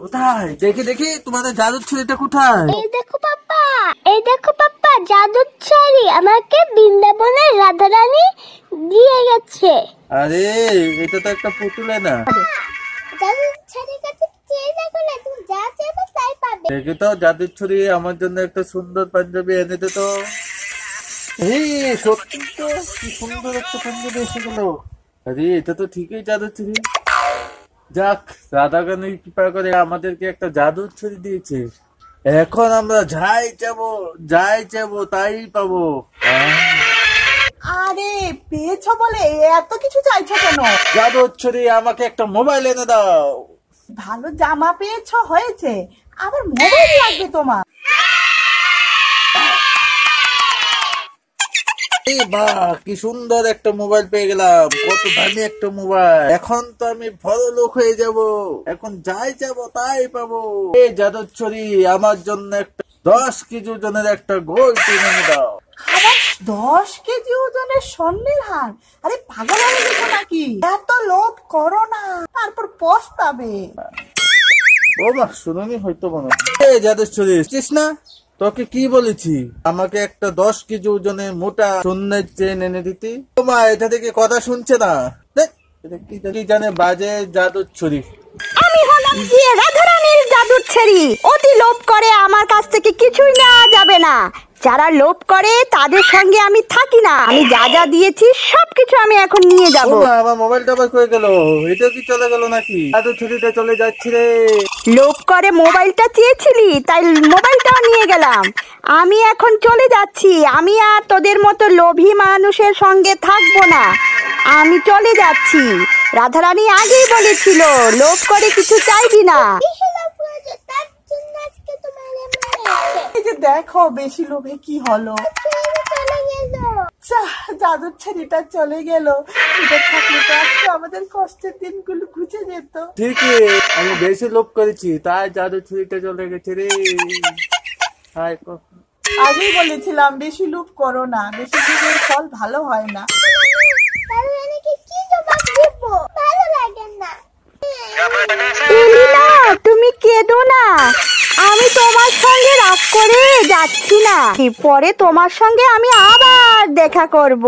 কোথায়? দেখি দেখি তোমাদের জাদুর ছুরিটা কোথায়? এই দেখো পাপ্পা, জাদুর ছড়ি আমাকে বৃন্দাবনের রাধা রানী দিয়ে গেছে। আরে এটা তো একটা পুতুলে না। জাদুর ছড়ির কাছে চেয়ে দেখো না, তুমি যা চাইবে তাই পাবে। দেখি তো জাদুর ছুরি আমার জন্য একটা সুন্দর পাঞ্জাবি এনে দে তো। এই সত্যি তো, কি সুন্দর একটা পাঞ্জাবি এসে গেল। আরে এটা তো ঠিকই জাদুর ছুরি। যাক, রাধা রানী কৃপা করে আমাদেরকে একটা জাদুর ছুরি দিয়েছে। এখন আমরা যাই চাবো তাই পাবো। আরে পেয়েছো বলে এত কিছু চাইছো কেন? জাদুর ছুরি, আমাকে একটা মোবাইল এনে দাও। ভালো জামা পেয়েছো হয়েছে, আবার মোবাইল লাগবে তোমার? এই বাহ, কি সুন্দর একটা মোবাইল পেয়ে গেলাম, কত দামি একটা মোবাইল। এখন তো আমি বড় লোক হয়ে যাব, এখন যাই যাবো তাই পাবো। এই জাদুর ছুরি, আমার জন্য একটা 10 কেজি ওজনের একটা গোল্ড চেন এনে দাও। আবার 10 কেজি ওজনের স্বর্ণের হার? আরে পাগল হয়ে গেছো নাকি? এত লোভ করো না, তারপর পস্তাবে। ও মা, শুনুনি হয়তো মনে হয়। এই জাদুর ছুরি, বুঝছিস না তোকে কি বলেছি? আমাকে একটা 10 কেজি ওজনের মোটা স্বর্ণের চেন এনে দিতি। ও মা, এটা থেকে কথা শুনছে না। দেখ, এটা কি জানে বাজে জাদুর ছুরি। আমি হলাম গিয়ে রাধারানীর জাদুর ছড়ি। অতি লোভ করে আমার কাছ থেকে কিছুই নেওয়া যাবে না। যারা লোভ করে তাদের সঙ্গে আমি থাকি না। আমি যা যা দিয়েছি সবকিছু আমি এখন নিয়ে যাব। ও মা, আমার মোবাইলটা আবার কই গেল? এটা কি চলে গেল নাকি? জাদুর ছুরিটা চলে যাচ্ছে রে। লোভ করে মোবাইলটা চেয়েছিলি, তাই মোবাইলটাও নিয়ে গেলাম। আমি এখন চলে যাচ্ছি। আমি আর তোদের মতো লোভী মানুষের সঙ্গে থাকবো না। আমি চলে যাচ্ছি। রাধারানী আগেই বলেছিল লোভ করে কিছু চাইবি না। তার জন্য আজকে তোমার মেরেছে। এই যে দেখো বেশি লোভে কি হলো। চলে গেল। জাদুর ছড়িটা চলে গেল। এটা থাকলে তো আজকে আমাদের কষ্টের দিনগুলো ঘুচে যেত। ঠিকই, আমি বেশি লোভ করেছি, তাই জাদুর ছুরিটা চলে গেছে রে। হায় কখন। আগেই বলেছিলাম বেশি লোভ করো না, বেশি লোভের ফল ভালো হয় না। তাহলে নাকি কি জবাব দেব? ভালো লাগে না। এলিনা, তুমি কেঁদো না। আমি তোমার সঙ্গে রাগ করে যাচ্ছি না। পরে তোমার সঙ্গে আমি আবার দেখা করব।